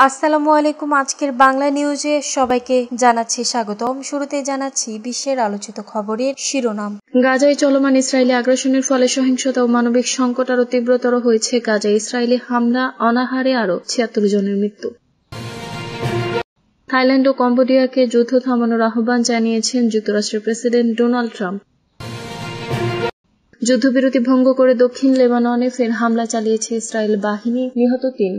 আসসালামু আলাইকুম। আজকের বাংলা নিউজে সবাইকে জানাচ্ছি স্বাগতম। শুরুতে জানাচ্ছি বিশ্বের আলোচিত খবরের শিরোনাম। গাজায় চলমান ইসরায়েলি আগ্রাসনের ফলে সহিংসতা ও মানবিক সংকট আরো তীব্রতর হয়েছে। গাজায় ইসরায়েলি হামলা অনাহারে আরো ৭৬ জনের মৃত্যু। থাইল্যান্ড ও কম্বোডিয়াকে যুদ্ধ থামানোর আহ্বান জানিয়েছেন যুক্তরাষ্ট্রের প্রেসিডেন্ট ডোনাল্ড ট্রাম্প। যুদ্ধবিরতি ভঙ্গ করে দক্ষিণ লেবাননে ফের হামলা চালিয়েছে ইসরায়েল বাহিনী, নিহত ৩।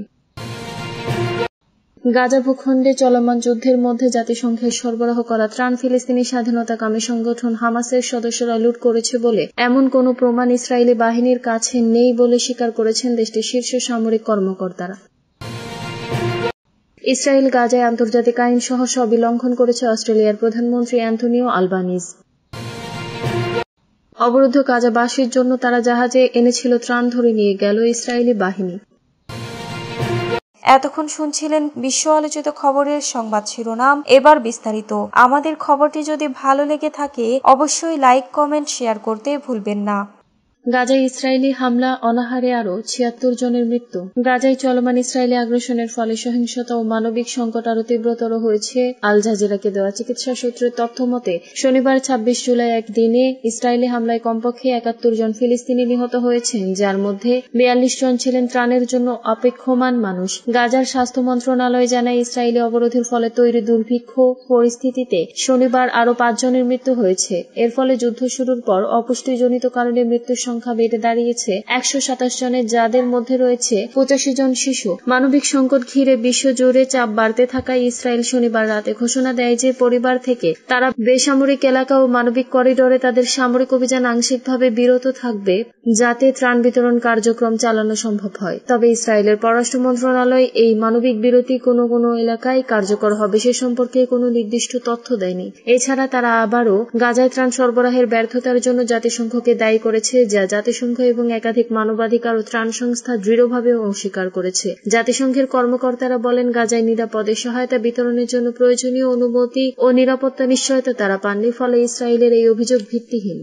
গাজা ভূখণ্ডে চলমান যুদ্ধের মধ্যে জাতিসংঘের সরবরাহ করা ত্রাণ ফিলিস্তিনি স্বাধীনতাকামী সংগঠন হামাসের সদস্যরা লুট করেছে বলে এমন কোনো প্রমাণ ইসরায়েলি বাহিনীর কাছে নেই বলে স্বীকার করেছেন দেশটির শীর্ষ সামরিক কর্মকর্তারা। ইসরায়েল গাজায় আন্তর্জাতিক আইন সহ সবই লঙ্ঘন করেছে অস্ট্রেলিয়ার প্রধানমন্ত্রী অ্যান্থনিও আলবানিজ। অবরুদ্ধ গাজাবাসীর জন্য তারা জাহাজে এনেছিল ত্রাণ, ধরে নিয়ে গেল ইসরায়েলি বাহিনী। এতক্ষণ শুনছিলেন বিশ্ব আলোচিত খবরের সংবাদ শিরোনাম। এবার বিস্তারিত। আমাদের খবরটি যদি ভালো লেগে থাকে অবশ্যই লাইক, কমেন্ট, শেয়ার করতে ভুলবেন না। গাজায় ইসরায়েলি হামলা অনাহারে আরো ৭৬ জনের মৃত্যু। গাজায় চলমান ইসরায়েলি আগ্রাসনের ফলে সহিংসতা ও মানবিক সংকট আরো তীব্রতর হয়েছে। আল জাজিরাকে দেওয়া চিকিৎসা সূত্রের তথ্য মতে শনিবার ২৬ জুলাই একদিনে ইসরায়েলি হামলায় কমপক্ষে ৭১ জন ফিলিস্তিনি নিহত হয়েছেন, যার মধ্যে ৪২ জন ছিলেন ত্রাণের জন্য অপেক্ষমান মানুষ। গাজার স্বাস্থ্য মন্ত্রণালয় জানায় ইসরায়েলি অবরোধের ফলে তৈরি দুর্ভিক্ষ পরিস্থিতিতে শনিবার আরো ৫ জনের মৃত্যু হয়েছে। এর ফলে যুদ্ধ শুরুর পর অপুষ্টিজনিত কারণে মৃত্যুর সংখ্যা বেড়ে দাঁড়িয়েছে ১২৭ জনের, যাদের মধ্যে রয়েছে ৮৫ জন শিশু। মানবিক সংকট ঘিরে বিশ্বজুড়ে চাপ বাড়তে থাকায় ইসরায়েল শনিবার রাতে ঘোষণা দেয় যে পরিবার থেকে তারা বেসামরিক এলাকা ও মানবিক করিডোরে তাদের সামরিক অভিযান আংশিকভাবে বিরত থাকবে, যাতে ত্রাণ বিতরণ কার্যক্রম চালানো সম্ভব হয়। তবে ইসরায়েলের পররাষ্ট্র মন্ত্রণালয় এই মানবিক বিরতি কোনো কোনো এলাকায় কার্যকর হবে সে সম্পর্কে কোনো নির্দিষ্ট তথ্য দেয়নি। এছাড়া তারা আবারও গাজায় ত্রাণ সরবরাহের ব্যর্থতার জন্য জাতিসংঘকে দায়ী করেছে, যা জাতিসংঘ এবং একাধিক মানবাধিকার ও ত্রাণ সংস্থা দৃঢ়ভাবে অস্বীকার করেছে। জাতিসংঘের কর্মকর্তারা বলেন, গাজায় নিরাপদে সহায়তা বিতরণের জন্য প্রয়োজনীয় অনুমতি ও নিরাপত্তা নিশ্চয়তা তারা পাননি, ফলে ইসরায়েলের এই অভিযোগ ভিত্তিহীন।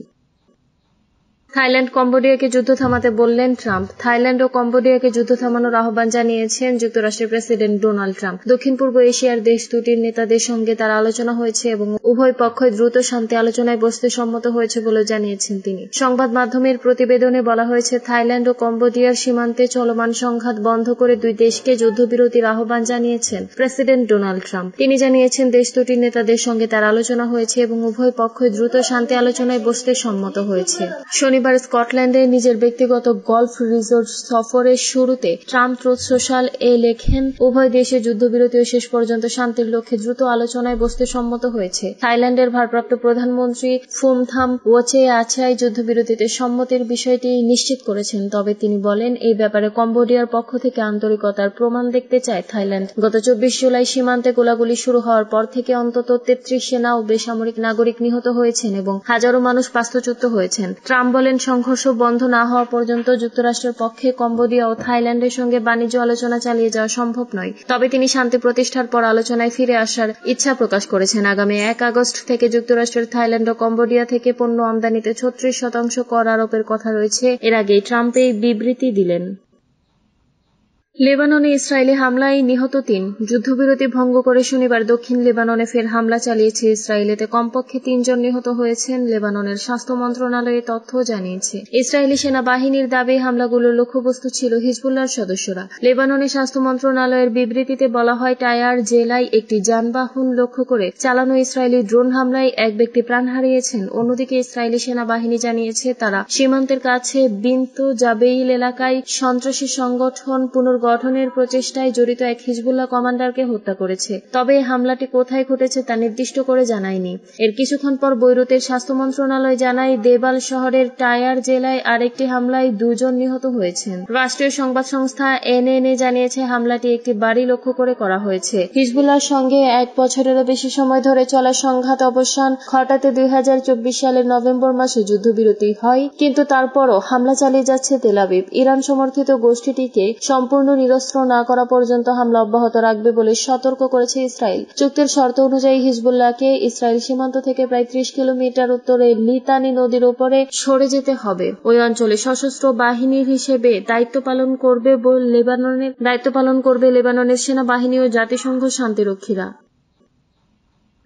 থাইল্যান্ড কম্বোডিয়াকে যুদ্ধ থামাতে বললেন ট্রাম্প। থাইল্যান্ড ও কম্বোডিয়াকে যুদ্ধ থামানোর আহ্বান জানিয়েছেন যুক্তরাষ্ট্রের প্রেসিডেন্ট ডোনাল্ড ট্রাম্প। দক্ষিণ পূর্ব এশিয়ার দেশ দুটির নেতাদের সঙ্গে তার আলোচনা হয়েছে এবং উভয় পক্ষই দ্রুত শান্তি আলোচনায় বসতে সম্মত হয়েছে বলে জানিয়েছেন তিনি। সংবাদ মাধ্যমের প্রতিবেদনে বলা হয়েছে, থাইল্যান্ড ও কম্বোডিয়ার সীমান্তে চলমান সংঘাত বন্ধ করে দুই দেশকে যুদ্ধবিরতির আহ্বান জানিয়েছেন প্রেসিডেন্ট ডোনাল্ড ট্রাম্প। তিনি জানিয়েছেন, দেশ দুটির নেতাদের সঙ্গে তার আলোচনা হয়েছে এবং উভয় পক্ষই দ্রুত শান্তি আলোচনায় বসতে সম্মত হয়েছে। শনিবার স্কটল্যান্ডে নিজের ব্যক্তিগত গলফ রিসোর্ট সফরের শুরুতে ট্রাম্প ট্রুথ সোশ্যাল লেখেন, উভয় দেশে যুদ্ধবিরতি ও শেষ পর্যন্ত শান্তির লক্ষ্যে দ্রুত আলোচনায় বসতে সম্মত হয়েছে। থাইল্যান্ডের ভারপ্রাপ্ত প্রধানমন্ত্রী ফুমথাম ওচেআচাই যুদ্ধবিরতিতে সম্মতির বিষয়টি নিশ্চিত করেছেন। তবে তিনি বলেন, এই ব্যাপারে কম্বোডিয়ার পক্ষ থেকে আন্তরিকতার প্রমাণ দেখতে চায় থাইল্যান্ড। গত ২৪ জুলাই সীমান্তে গোলাগুলি শুরু হওয়ার পর থেকে অন্তত ৩৩ সেনা ও বেসামরিক নাগরিক নিহত হয়েছেন এবং হাজারো মানুষ বাস্তুচ্যুত হয়েছেন। ট্রাম্প বলেন, সংঘর্ষ বন্ধ না হওয়া পর্যন্ত যুক্তরাষ্ট্রের পক্ষে কম্বোডিয়া ও থাইল্যান্ডের সঙ্গে বাণিজ্য আলোচনা চালিয়ে যাওয়া সম্ভব নয়। তবে তিনি শান্তি প্রতিষ্ঠার পর আলোচনায় ফিরে আসার ইচ্ছা প্রকাশ করেছেন। আগামী ১ আগস্ট থেকে যুক্তরাষ্ট্রের থাইল্যান্ড ও কম্বোডিয়া থেকে পণ্য আমদানিতে ৩৬% কর আরোপের কথা রয়েছে। এর আগেই ট্রাম্প এই বিবৃতি দিলেন। লেবাননে ইসরায়েলি হামলায় নিহত ৩। যুদ্ধবিরতি ভঙ্গ করে শনিবার দক্ষিণ লেবাননে ফের হামলা চালিয়েছে ইসরায়েল। এতে কমপক্ষে ৩ জন নিহত হয়েছেন, লেবাননের স্বাস্থ্য মন্ত্রণালয়ের তথ্য জানিয়েছে। ইসরায়েলি সেনাবাহিনীর দাবি হামলাগুলোর লক্ষ্যবস্তু ছিল হিজবুল্লাহর সদস্যরা। লেবাননের স্বাস্থ্য মন্ত্রণালয়ের বিবৃতিতে বলা হয়, টায়ার জেলায় একটি যানবাহন লক্ষ্য করে চালানো ইসরায়েলি ড্রোন হামলায় এক ব্যক্তি প্রাণ হারিয়েছেন। অন্যদিকে ইসরায়েলি সেনাবাহিনী জানিয়েছে, তারা সীমান্তের কাছে বিন্ত জাবেইল এলাকায় সন্ত্রাসী সংগঠন পুনর্গঠনের প্রচেষ্টায় জড়িত এক হিজবুল্লাহ কমান্ডারকে হত্যা করেছে। তবে এই হামলাটি কোথায় ঘটেছে তা নির্দিষ্ট করে জানায়নি। এর কিছুক্ষণ পর বৈরুতের স্বাস্থ্য মন্ত্রণালয় জানায়, দেবাল শহরের টায়ার জেলায় আরেকটি হামলায় ২ জন নিহত হয়েছেন। রাষ্ট্রীয় সংবাদ সংস্থা এনএনএ জানিয়েছে, হামলাটি একটি বাড়ি লক্ষ্য করে করা হয়েছে। হিজবুল্লাহর সঙ্গে ১ বছরেরও বেশি সময় ধরে চলা সংঘাত অবসান ঘটাতে ২০২৪ সালের নভেম্বর মাসে যুদ্ধবিরতি হয়, কিন্তু তারপরও হামলা চালিয়ে যাচ্ছে তেল আবিব। ইরান সমর্থিত গোষ্ঠীটিকে সম্পূর্ণ নিরস্ত্র না করা পর্যন্ত হামলা অব্যাহত রাখবে বলে সতর্ক করেছে ইসরায়েল। চুক্তির শর্ত অনুযায়ী হিজবুল্লাহকে ইসরায়েল সীমান্ত থেকে প্রায় 30 কিলোমিটার উত্তরে লিতানি নদীর উপরে সরে যেতে হবে। ওই অঞ্চলে সশস্ত্র বাহিনীর হিসেবে দায়িত্ব পালন করবে লেবাননের সেনাবাহিনী ও জাতিসংঘ শান্তিরক্ষীরা।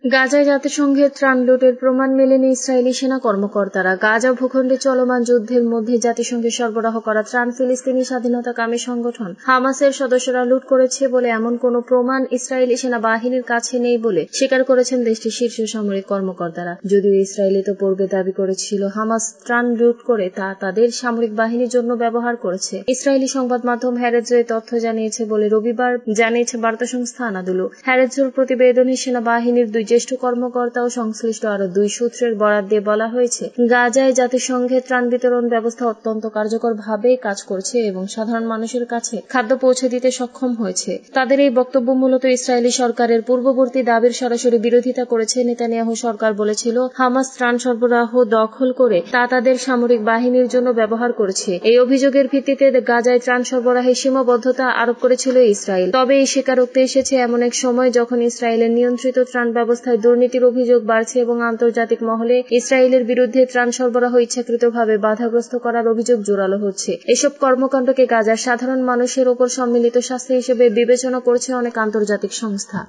গাজায় জাতিসংঘের ত্রাণ লুটের প্রমাণ মেলেনি ইসরায়েলি সেনা কর্মকর্তারা। গাজা ভূখণ্ডে চলমান যুদ্ধের মধ্যে জাতিসংঘে সরবরাহ করা ত্রাণ ফিলিস্তিনি স্বাধীনতাকামী সংগঠন হামাসের সদস্যরা লুট করেছে বলে এমন কোনো প্রমাণ ইসরায়েলি সেনাবাহিনীর কাছে নেই বলে স্বীকার করেছেন দেশটির শীর্ষ সামরিক কর্মকর্তারা। যদিও ইসরায়েলি তো পূর্বে দাবি করেছিল হামাস ত্রাণ লুট করে তা তাদের সামরিক বাহিনীর জন্য ব্যবহার করেছে। ইসরায়েলি সংবাদ মাধ্যম হ্যারেজো এই তথ্য জানিয়েছে বলে রবিবার জানিয়েছে বার্তা সংস্থা আনাদুলু। হ্যারেজোর প্রতিবেদনে সেনাবাহিনীর 2 জ্যেষ্ঠ কর্মকর্তা ও সংশ্লিষ্ট আরো 2 সূত্রের বরাত দিয়ে বলা হয়েছে, গাজায় জাতিসংঘের ত্রাণ বিতরণ ব্যবস্থা অত্যন্ত কার্যকরভাবে কাজ করছে এবং সাধারণ মানুষের কাছে খাদ্য পৌঁছে দিতে সক্ষম হয়েছে। তাদের এই বক্তব্য মূলত ইসরায়েলি সরকারের পূর্ববর্তী দাবির সরাসরি বিরোধিতা করেছে। নেতানিয়াহু সরকার বলেছিল হামাস ত্রাণ সরবরাহ দখল করে তা তাদের সামরিক বাহিনীর জন্য ব্যবহার করেছে। এই অভিযোগের ভিত্তিতে গাজায় ত্রাণ সরবরাহে সীমাবদ্ধতা আরোপ করেছিল ইসরায়েল। তবে এই স্বীকারোক্তি এসেছে এমন এক সময় যখন ইসরায়েলের নিয়ন্ত্রিত ত্রাণ ব্যবস্থায় দুর্নীতির অভিযোগ বাড়ছে এবং আন্তর্জাতিক মহলে ইসরায়েলের বিরুদ্ধে ত্রাণ সরবরাহ ইচ্ছাকৃতভাবে বাধাগ্রস্ত করার অভিযোগ জোরালো হচ্ছে। এসব কর্মকাণ্ডকে গাজার সাধারণ মানুষের ওপর সম্মিলিত শাস্তি হিসেবে বিবেচনা করছে অনেক আন্তর্জাতিক সংস্থা।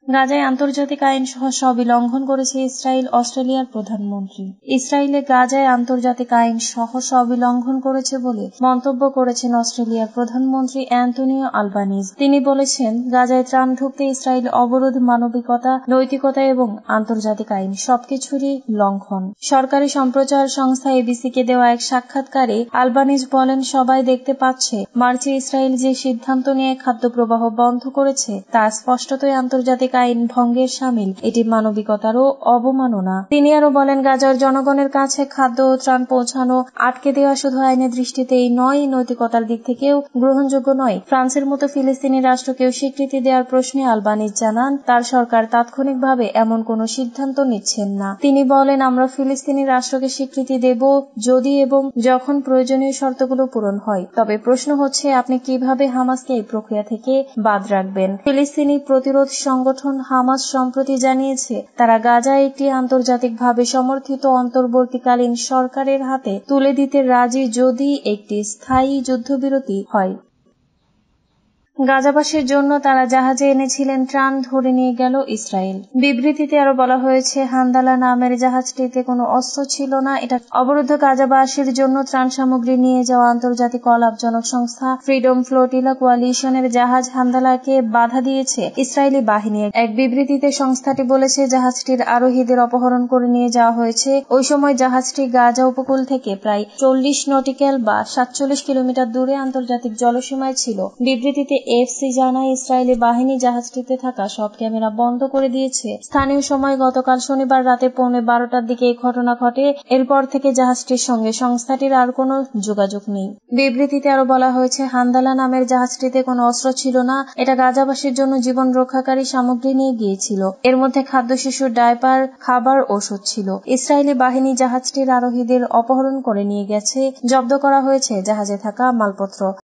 গাজায় আন্তর্জাতিক আইন সহ সবই লঙ্ঘন করেছে ইসরায়েল। অস্ট্রেলিয়ার প্রধানমন্ত্রী ইসরায়েলে গাজায় আন্তর্জাতিক আইন সহ সবই লঙ্ঘন করেছে বলে মন্তব্য করেছেন অস্ট্রেলিয়ার প্রধানমন্ত্রী অ্যান্টনিও আলবানিজ। তিনি বলেছেন, গাজায় ত্রাণ ঢুকতে ইসরায়েল অবরোধ মানবিকতা, নৈতিকতা এবং আন্তর্জাতিক আইন সবকিছুরই লঙ্ঘন। সরকারি সম্প্রচার সংস্থা এবিসিকে দেওয়া এক সাক্ষাৎকারে আলবানিজ বলেন, সবাই দেখতে পাচ্ছে মার্চে ইসরায়েল যে সিদ্ধান্ত নিয়ে খাদ্য প্রবাহ বন্ধ করেছে তা স্পষ্টতই আন্তর্জাতিক আইন ভঙ্গের শামিল। এটি মানবিকতারও অবমাননা। তিনি আরো বলেন, গাজার জনগণের কাছে খাদ্য ও ত্রাণ পৌঁছানো আটকে দেওয়া শুধু আইনের দৃষ্টিতেই নয়, নৈতিকতার দিক থেকেও গ্রহণযোগ্য নয়। ফ্রান্সের মতো ফিলিস্তিনি রাষ্ট্রকেও স্বীকৃতি দেওয়ার প্রশ্নে আলবানিজ জানান, তার সরকার তাৎক্ষণিকভাবে এমন কোনো সিদ্ধান্ত নিচ্ছেন না। তিনি বলেন, আমরা ফিলিস্তিনি রাষ্ট্রকে স্বীকৃতি দেব যদি এবং যখন প্রয়োজনীয় শর্তগুলো পূরণ হয়। তবে প্রশ্ন হচ্ছে, আপনি কিভাবে হামাসকে এই প্রক্রিয়া থেকে বাদ রাখবেন? ফিলিস্তিনি প্রতিরোধ সংগঠন হামাস সম্প্রতি জানিয়েছে, তারা গাজায় একটি আন্তর্জাতিকভাবে সমর্থিত অন্তর্বর্তীকালীন সরকারের হাতে তুলে দিতে রাজি যদি একটি স্থায়ী যুদ্ধবিরতি হয়। গাজাবাসীর জন্য তারা জাহাজে এনেছিলেন ত্রাণ, ধরে নিয়ে গেল ইসরায়েল। বিবৃতিতে আরো বলা হয়েছে, হান্দালা নামের জাহাজটিতে কোনো অস্ত্র ছিল না। এটা অবরুদ্ধ গাজাবাসীর জন্য ত্রাণ সামগ্রী নিয়ে যাওয়া আন্তর্জাতিক অলাভজনক সংস্থা ফ্রিডম ফ্লোটিলা কোয়ালিশনের জাহাজ হান্দালাকে বাধা দিয়েছে ইসরায়েলি বাহিনী। এক বিবৃতিতে সংস্থাটি বলেছে, জাহাজটির আরোহীদের অপহরণ করে নিয়ে যাওয়া হয়েছে। ওই সময় জাহাজটি গাজা উপকূল থেকে প্রায় 40 নটিক্যাল বা 47 কিলোমিটার দূরে আন্তর্জাতিক জলসীমায় ছিল। বিবৃতিতে এএফসি জানায়, ইসরায়েলি বাহিনী জাহাজটিতে থাকা সব ক্যামেরা বন্ধ করে দিয়েছে। স্থানীয় সময় গতকাল শনিবার রাতে 11:15টার দিকে এই ঘটনা ঘটে। এরপর থেকে জাহাজটির সঙ্গে সংস্থাটির আর কোনো যোগাযোগ নেই। বিবৃতিতে আরো বলা হয়েছে, হান্দালা নামের জাহাজটিতে কোনো অস্ত্র ছিল না। এটা গাজাবাসীর জন্য জীবন রক্ষাকারী সামগ্রী নিয়ে গিয়েছিল। এর মধ্যে খাদ্য, শিশুর ডায়পার, খাবার, ওষুধ ছিল। ইসরায়েলি বাহিনী জাহাজটির আরোহীদের অপহরণ করে নিয়ে গেছে। জব্দ করা হয়েছে জাহাজে থাকা মালপত্র।